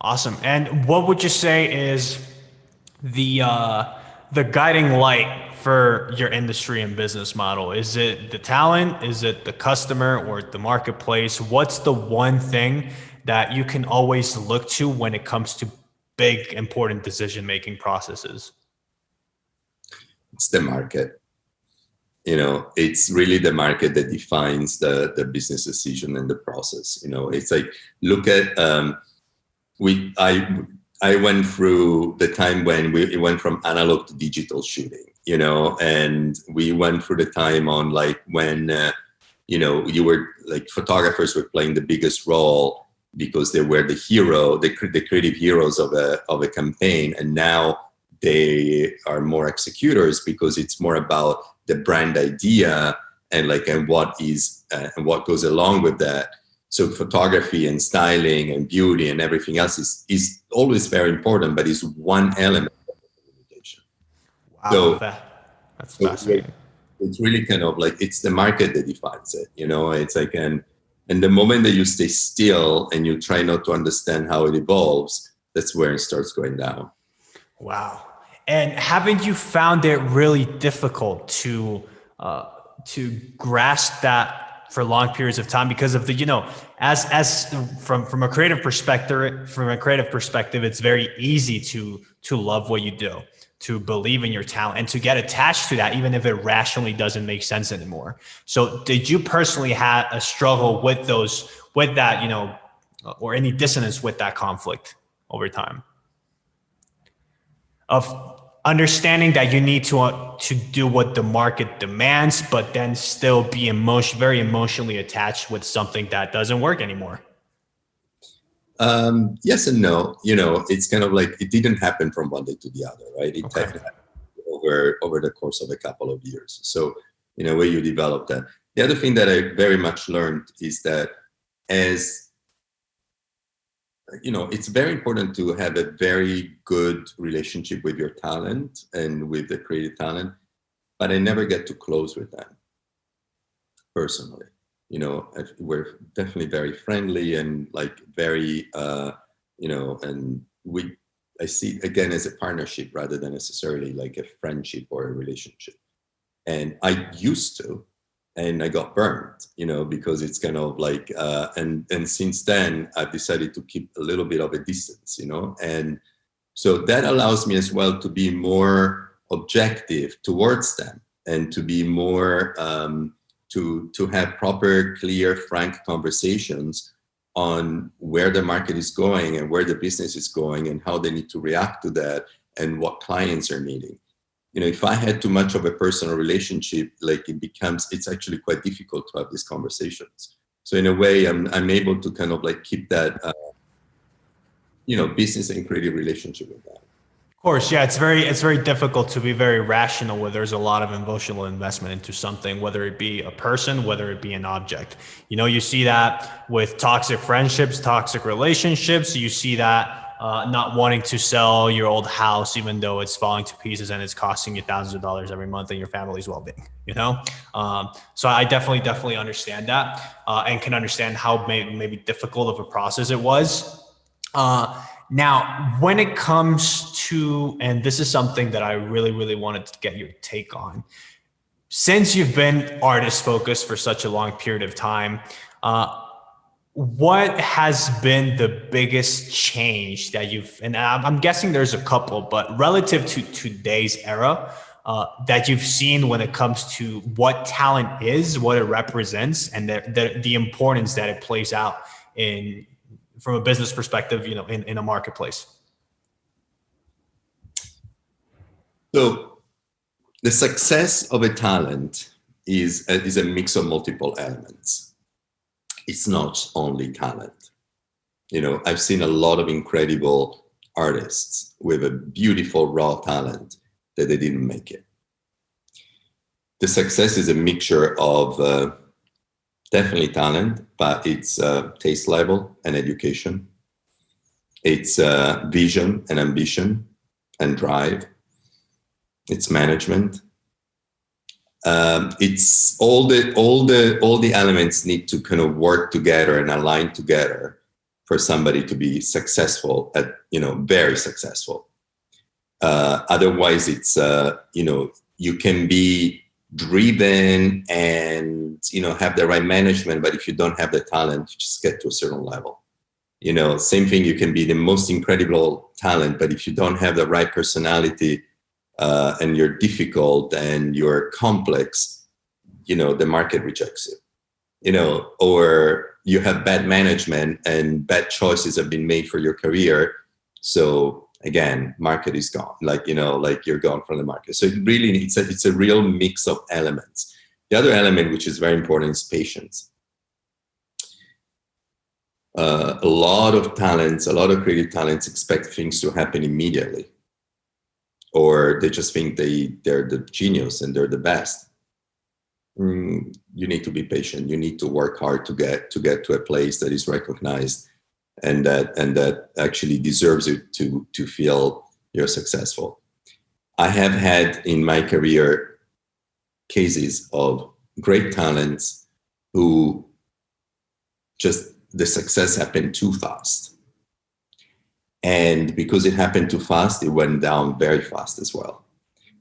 Awesome. And what would you say is the guiding light for your industry and business model? Is it the talent? Is it the customer or the marketplace? What's the one thing that you can always look to when it comes to big, important decision-making processes? It's the market. It's really the market that defines the business decision and the process. It's like, look at, I went through the time when it went from analog to digital shooting, and we went through the time on like when, you were like, photographers were playing the biggest role because they were the creative heroes of a campaign. And now they are more executors because it's more about the brand idea and what goes along with that. So photography and styling and beauty and everything else is always very important, but it's one element of the communication. Wow, So that's fascinating. It's really kind of like, it's the market that defines it. It's like, and the moment that you stay still and you try not to understand how it evolves, that's where it starts going down. Wow. And haven't you found it really difficult to grasp that for long periods of time because of the, as from a creative perspective, it's very easy to love what you do, to believe in your talent, and to get attached to that, even if it rationally doesn't make sense anymore. So did you personally have a struggle with that, or any dissonance with that conflict over time of understanding that you need to do what the market demands, but then still be very emotionally attached with something that doesn't work anymore? Yes and no. It's kind of like, it didn't happen from one day to the other, right? It happened over the course of a couple of years. So in a way, you develop that. The other thing that I very much learned is that it's very important to have a very good relationship with your talent and with the creative talent, but I never get too close with them personally. We're definitely very friendly and like very, and I see it again as a partnership rather than necessarily like a friendship or a relationship. And I used to, and I got burned, because it's kind of like, and since then I've decided to keep a little bit of a distance, and so that allows me as well to be more objective towards them and to be more, to have proper, clear, frank conversations on where the market is going and where the business is going and how they need to react to that and what clients are needing. If I had too much of a personal relationship, it's actually quite difficult to have these conversations. So in a way, I'm able to kind of like keep that, business and creative relationship with that. Of course, yeah, it's very difficult to be very rational where there's a lot of emotional investment into something, whether it be a person, whether it be an object. You see that with toxic friendships, toxic relationships. You see that not wanting to sell your old house, even though it's falling to pieces and it's costing you thousands of dollars every month and your family's well-being, So I definitely understand that and can understand how maybe difficult of a process it was. Now, when it comes to, and this is something that I really, really wanted to get your take on, since you've been artist focused for such a long period of time, what has been the biggest change that and I'm guessing there's a couple, but relative to today's era, that you've seen when it comes to what talent is, what it represents, and the importance that it plays out from a business perspective, in a marketplace? So the success of a talent is a mix of multiple elements. It's not only talent. I've seen a lot of incredible artists with a beautiful raw talent that they didn't make it. The success is a mixture of definitely talent, but it's taste level and education. It's vision and ambition and drive. It's management. It's all the elements need to kind of work together and align together for somebody to be successful at, very successful. Otherwise, it's, you can be driven and, have the right management, but if you don't have the talent, you just get to a certain level. Same thing, you can be the most incredible talent, but if you don't have the right personality, and you're difficult and you're complex, the market rejects you, or you have bad management and bad choices have been made for your career. So again, market is gone, like you're gone from the market. So it really, it's a real mix of elements. The other element, which is very important, is patience. A lot of creative talents expect things to happen immediately, or they just think they're the genius and they're the best. You need to be patient. You need to work hard to get to a place that is recognized and that actually deserves it to feel you're successful. I have had in my career cases of great talents who just the success happened too fast. And because it happened too fast, it went down very fast as well,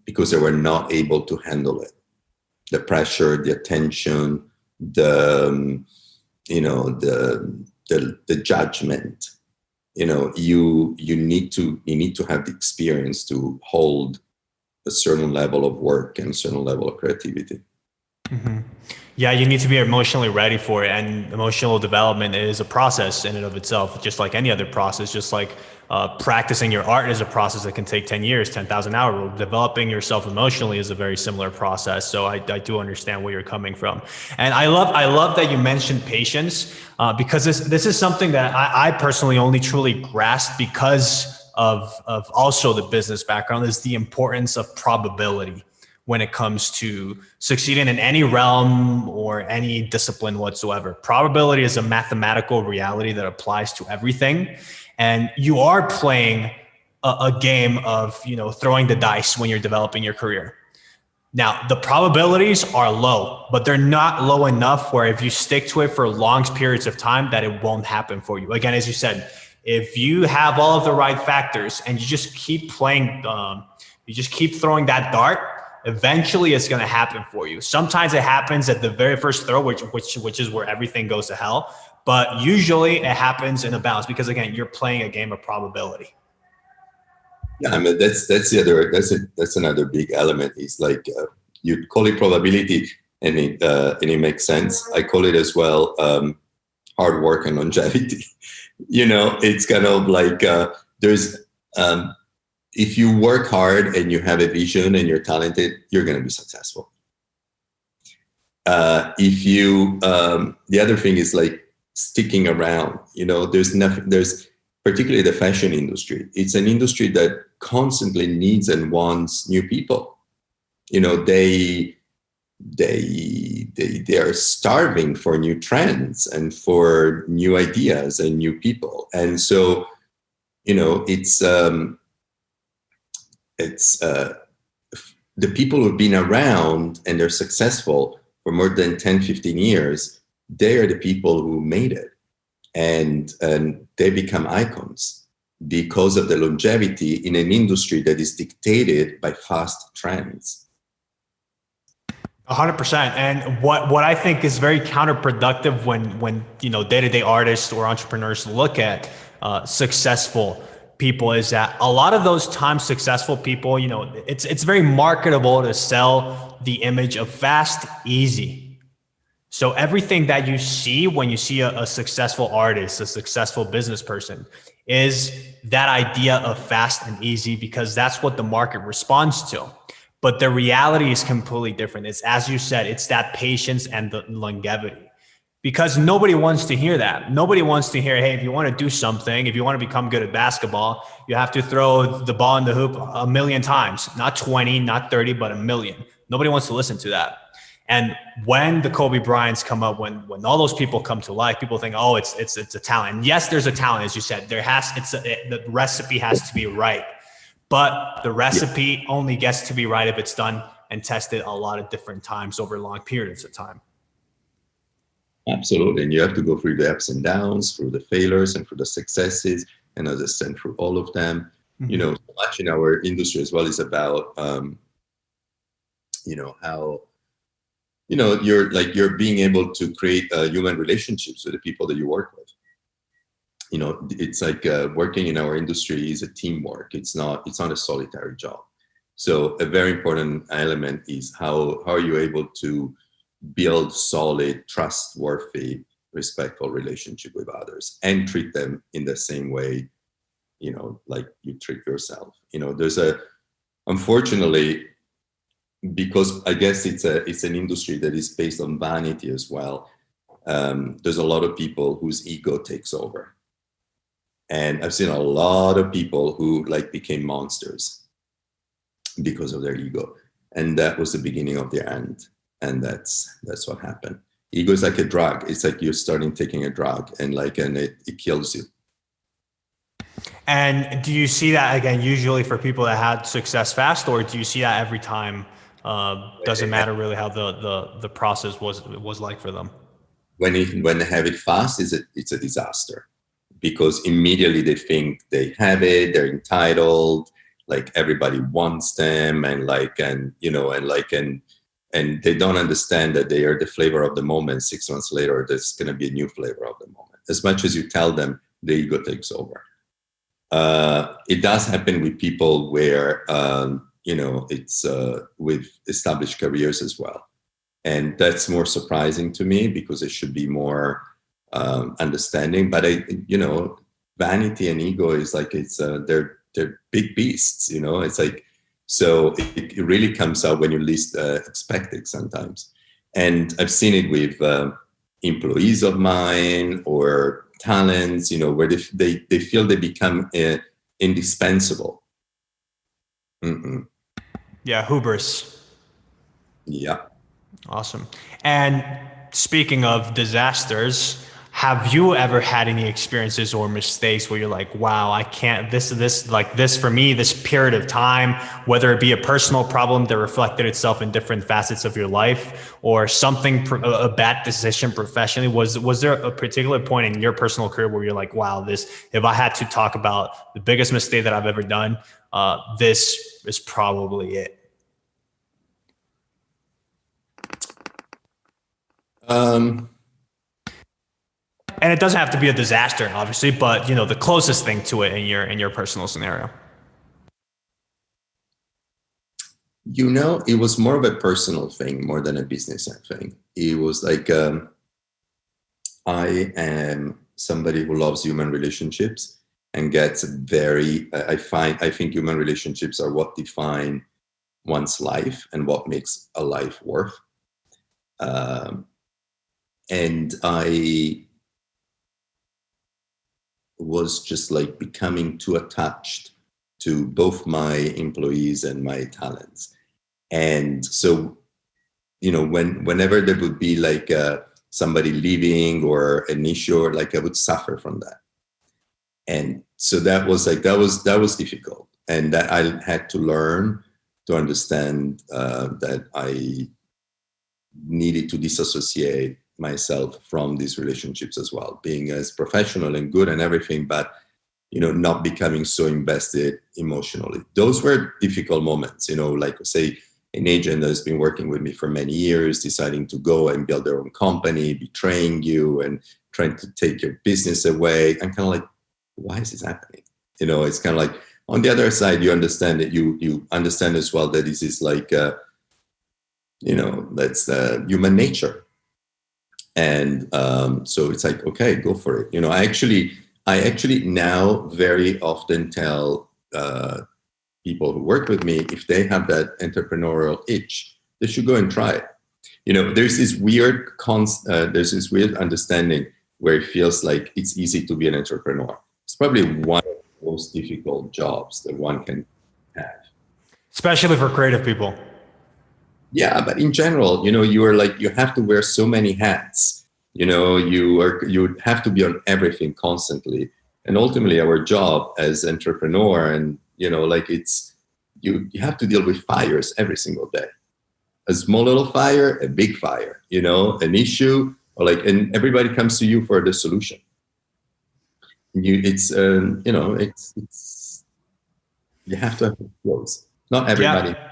because they were not able to handle it. The pressure, the attention, the judgment. You need to have the experience to hold a certain level of work and a certain level of creativity. Mm-hmm. Yeah, you need to be emotionally ready for it. And emotional development is a process in and of itself, just like any other process. Just like practicing your art is a process that can take 10 years, 10,000 hours. Developing yourself emotionally is a very similar process. So I do understand where you're coming from. And I love that you mentioned patience, because this is something that I personally only truly grasped because of also the business background, is the importance of probability when it comes to succeeding in any realm or any discipline whatsoever. Probability is a mathematical reality that applies to everything. And you are playing a game of, throwing the dice when you're developing your career. Now, the probabilities are low, but they're not low enough where if you stick to it for long periods of time, that it won't happen for you. Again, as you said, if you have all of the right factors and you just keep playing, you just keep throwing that dart, eventually it's going to happen for you. Sometimes it happens at the very first throw, which is where everything goes to hell. But usually it happens in a balance, because again, you're playing a game of probability. Yeah, I mean, that's another big element. Is like you call it probability, and it makes sense. I call it as well hard work and longevity. It's kind of like there's if you work hard and you have a vision and you're talented, you're going to be successful. If you, the other thing is like sticking around. There's particularly the fashion industry. It's an industry that constantly needs and wants new people. They are starving for new trends and for new ideas and new people. And so, it's the people who've been around and they're successful for more than 10, 15 years, they are the people who made it. And they become icons because of the longevity in an industry that is dictated by fast trends. 100%. And what I think is very counterproductive when day-to-day artists or entrepreneurs look at successful people is that a lot of those times successful people, it's very marketable to sell the image of fast, easy. So everything that you see when you see a successful artist, a successful business person, is that idea of fast and easy, because that's what the market responds to. But the reality is completely different. It's, as you said, it's that patience and the longevity. Because nobody wants to hear that. Nobody wants to hear, hey, if you want to do something, if you want to become good at basketball, you have to throw the ball in the hoop 1,000,000 times, not 20, not 30, but 1,000,000. Nobody wants to listen to that. And when the Kobe Bryants come up, when all those people come to life, people think, oh, it's a talent. And yes, there's a talent, as you said. The recipe has to be right. But the recipe only gets to be right if it's done and tested a lot of different times over long periods of time. Absolutely. And you have to go through the ups and downs, through the failures and through the successes, and understand through all of them. You know, so much in our industry as well is about, you know, how, you know, you're being able to create human relationships with the people that you work with. You know, it's like working in our industry is a teamwork. It's not a solitary job. So a very important element is how are you able to build solid, trustworthy, respectful relationship with others and treat them in the same way, you know, like you treat yourself. You know, unfortunately, because I guess it's an industry that is based on vanity as well. There's a lot of people whose ego takes over. And I've seen a lot of people who like became monsters because of their ego. And that was the beginning of their end. And that's what happened. Ego is like a drug. It's like you're starting taking a drug and it kills you. And do you see that again, usually for people that had success fast, or do you see that every time? Doesn't matter really how the process was like for them. When they have it fast, it's a disaster, because immediately they think they have it, they're entitled, like everybody wants them, and they don't understand that they are the flavor of the moment. 6 months later, there's going to be a new flavor of the moment. As much as you tell them, the ego takes over. It does happen with people where, it's with established careers as well. And that's more surprising to me because it should be more understanding. But vanity and ego is like, they're big beasts, you know, it's like, so it really comes out when you least expect it sometimes. And I've seen it with employees of mine or talents, you know, where they feel they become indispensable. Mm-mm. Yeah, hubris. Yeah. Awesome. And speaking of disasters, have you ever had any experiences or mistakes where you're like, wow, I can't, this for me, this period of time, whether it be a personal problem that reflected itself in different facets of your life or something, a bad decision professionally, was there a particular point in your personal career where you're like, wow, if I had to talk about the biggest mistake that I've ever done, this is probably it? And it doesn't have to be a disaster, obviously, but you know, the closest thing to it in your personal scenario. You know, it was more of a personal thing more than a business thing. It was like, I am somebody who loves human relationships and gets I think human relationships are what define one's life and what makes a life worth. And I was just like becoming too attached to both my employees and my talents. And so, you know, whenever there would be like somebody leaving or an issue, or like I would suffer from that. And so that was difficult. And that I had to learn to understand that I needed to disassociate myself from these relationships as well, being as professional and good and everything, but you know, not becoming so invested emotionally. Those were difficult moments, you know, like say an agent that has been working with me for many years, deciding to go and build their own company, betraying you and trying to take your business away. I'm kind of like, why is this happening? You know, it's kind of like, on the other side, you understand that you understand as well that this is like, you know, that's human nature. And so it's like, okay, go for it. You know, I actually now very often tell people who work with me, if they have that entrepreneurial itch, they should go and try it. You know, there's this weird understanding where it feels like it's easy to be an entrepreneur. It's probably one of the most difficult jobs that one can have. Especially for creative people. Yeah, but in general, you know, you have to wear so many hats. You know, you have to be on everything constantly. And ultimately, our job as entrepreneur, and you know, like you have to deal with fires every single day. A small little fire, a big fire. You know, an issue, or like, and everybody comes to you for the solution. It's you have to have flows. Not everybody. Yeah.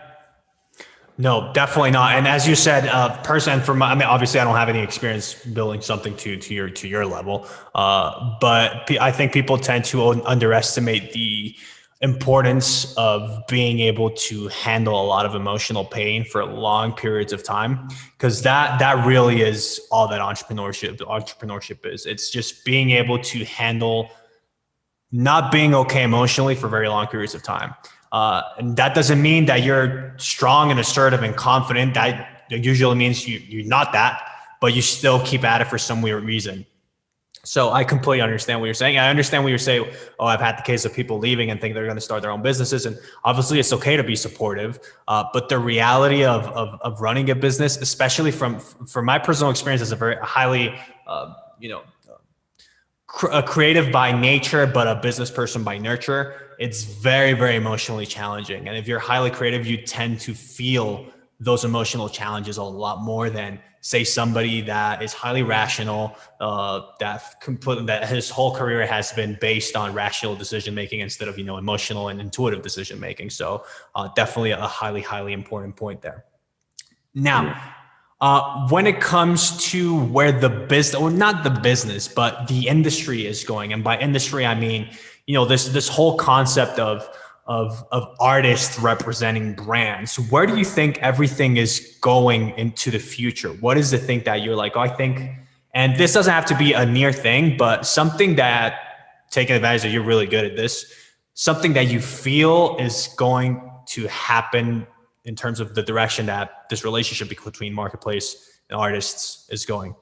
No, definitely not. And as you said, person from, I mean, obviously I don't have any experience building something to your level. But I think people tend to underestimate the importance of being able to handle a lot of emotional pain for long periods of time. Cause that really is all that entrepreneurship is. It's just being able to handle not being okay emotionally for very long periods of time. And that doesn't mean that you're strong and assertive and confident. That usually means you're not that, but you still keep at it for some weird reason. So I completely understand what you're saying. I understand what you're saying. Oh, I've had the case of people leaving and think they're going to start their own businesses. And obviously it's okay to be supportive. But the reality of running a business, especially from my personal experience as a very highly, a creative by nature, but a business person by nurture, it's very, very emotionally challenging. And if you're highly creative, you tend to feel those emotional challenges a lot more than, say, somebody that is highly rational, that his whole career has been based on rational decision making instead of emotional and intuitive decision making. So definitely a highly, highly important point there. Now, when it comes to where the business, or not the business, but the industry is going, and by industry I mean, this whole concept of artists representing brands. Where do you think everything is going into the future? What is the thing that you're like, oh, I think, and this doesn't have to be a near thing, but something that, taking advantage that you're really good at this, something that you feel is going to happen in terms of the direction that this relationship between marketplace and artists is going?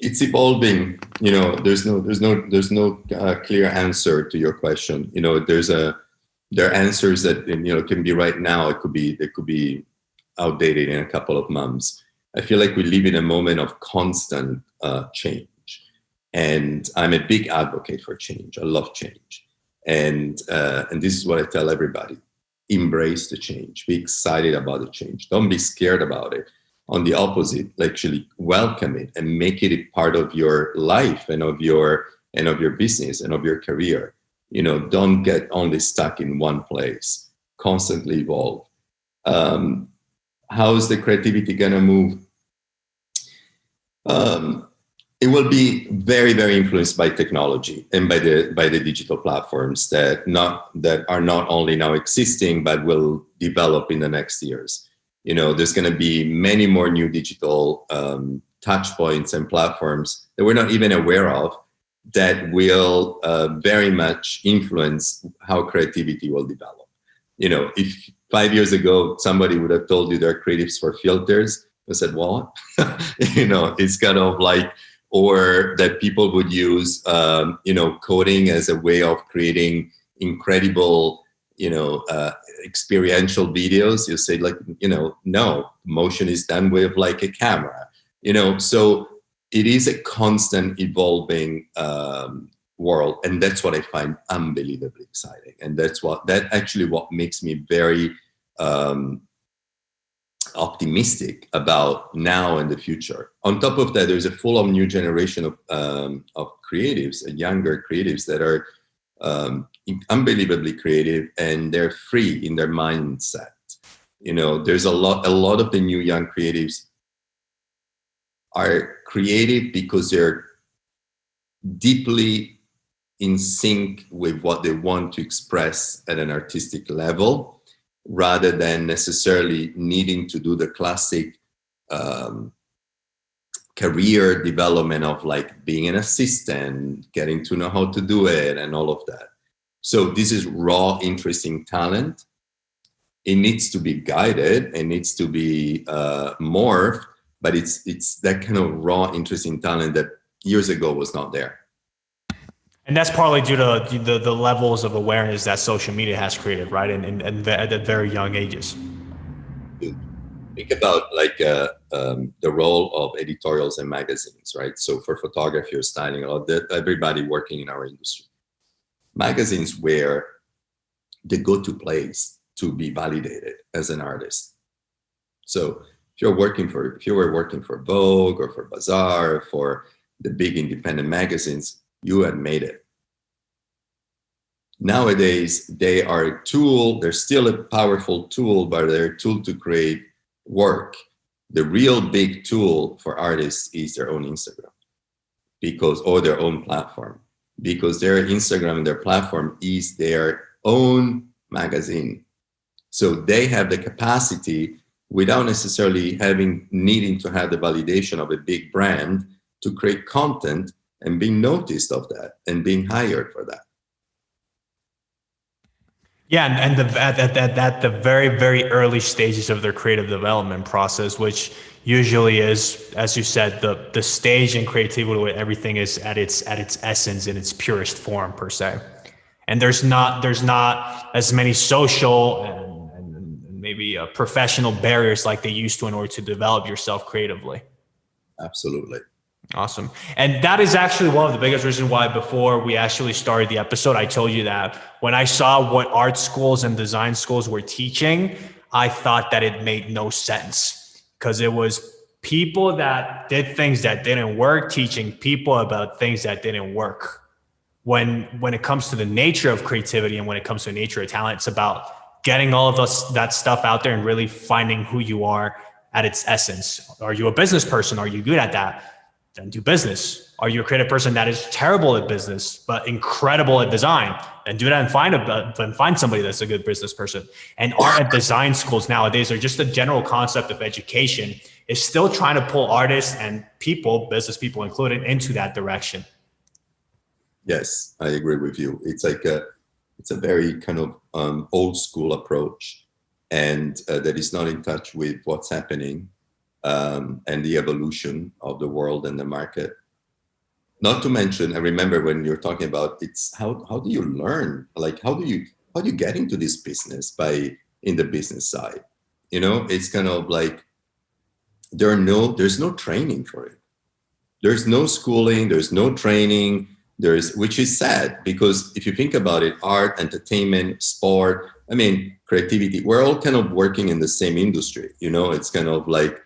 It's evolving. There's no clear answer to your question. There are answers that can be right now. They could be outdated in a couple of months. I feel like we live in a moment of constant change, and I'm a big advocate for change. I love change. And this is what I tell everybody: embrace the change. Be excited about the change. Don't be scared about it. On the opposite, actually welcome it and make it a part of your life and of your business and of your career. Don't get only stuck in one place. Constantly evolve. How is the creativity gonna move? It will be very, very influenced by technology and by the digital platforms that are not only now existing but will develop in the next years. There's going to be many more new digital touch points and platforms that we're not even aware of that will very much influence how creativity will develop. If 5 years ago somebody would have told you there are creatives for filters, I said, what? It's kind of like, or that people would use, coding as a way of creating incredible, experiential videos. You say no, motion is done with like a camera, so it is a constant evolving world. And that's what I find unbelievably exciting. And that's what makes me very optimistic about now and the future. On top of that, there's a full-on new generation of creatives and younger creatives that are unbelievably creative, and they're free in their mindset. There's a lot of the new young creatives are creative because they're deeply in sync with what they want to express at an artistic level, rather than necessarily needing to do the classic career development of like being an assistant, getting to know how to do it and all of that. So this is raw, interesting talent. It needs to be guided, it needs to be morphed, but it's that kind of raw, interesting talent that years ago was not there. And that's partly due to the levels of awareness that social media has created, right? And at very young ages. Think about like the role of editorials and magazines, right? So for photography or styling, everybody working in our industry, magazines were the go-to place to be validated as an artist. So if you were working for Vogue or for Bazaar, or for the big independent magazines, you had made it. Nowadays, they are a tool. They're still a powerful tool, but they're a tool to create work. The real big tool for artists is their own Instagram, or their own platform, because their Instagram and their platform is their own magazine. So they have the capacity, without necessarily needing to have the validation of a big brand, to create content and being noticed of that and being hired for that. Yeah, and at the very, very early stages of their creative development process, which usually is, as you said, the stage in creativity where everything is at its essence, in its purest form per se. And there's not as many social and maybe professional barriers like they used to in order to develop yourself creatively. Absolutely. Awesome. And that is actually one of the biggest reasons why before we actually started the episode, I told you that when I saw what art schools and design schools were teaching, I thought that it made no sense, because it was people that did things that didn't work teaching people about things that didn't work. When it comes to the nature of creativity and when it comes to the nature of talent, it's about getting all of that stuff out there and really finding who you are at its essence. Are you a business person? Are you good at that? Then do business. Are you a creative person that is terrible at business but incredible at design? Then do that and find somebody that's a good business person. And art and design schools nowadays are just a general concept of education is still trying to pull artists and people, business people included, into that direction. Yes, I agree with you. It's a very kind of old school approach, and that is not in touch with what's happening. And the evolution of the world and the market. Not to mention, I remember when you're talking about it's how do you learn? Like how do you get into this business in the business side? It's kind of like there's no training for it. There's no schooling, there's no training, which is sad, because if you think about it, art, entertainment, sport, creativity, we're all kind of working in the same industry. It's kind of like,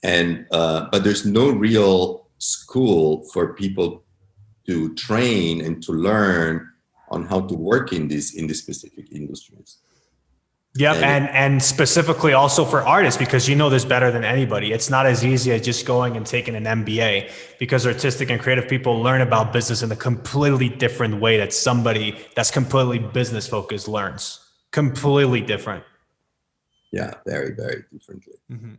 but there's no real school for people to train and to learn on how to work in these specific industries. Yep, and specifically also for artists, because you know this better than anybody. It's not as easy as just going and taking an MBA, because artistic and creative people learn about business in a completely different way that somebody that's completely business focused learns. Completely different. Yeah, very, very differently. Mm-hmm.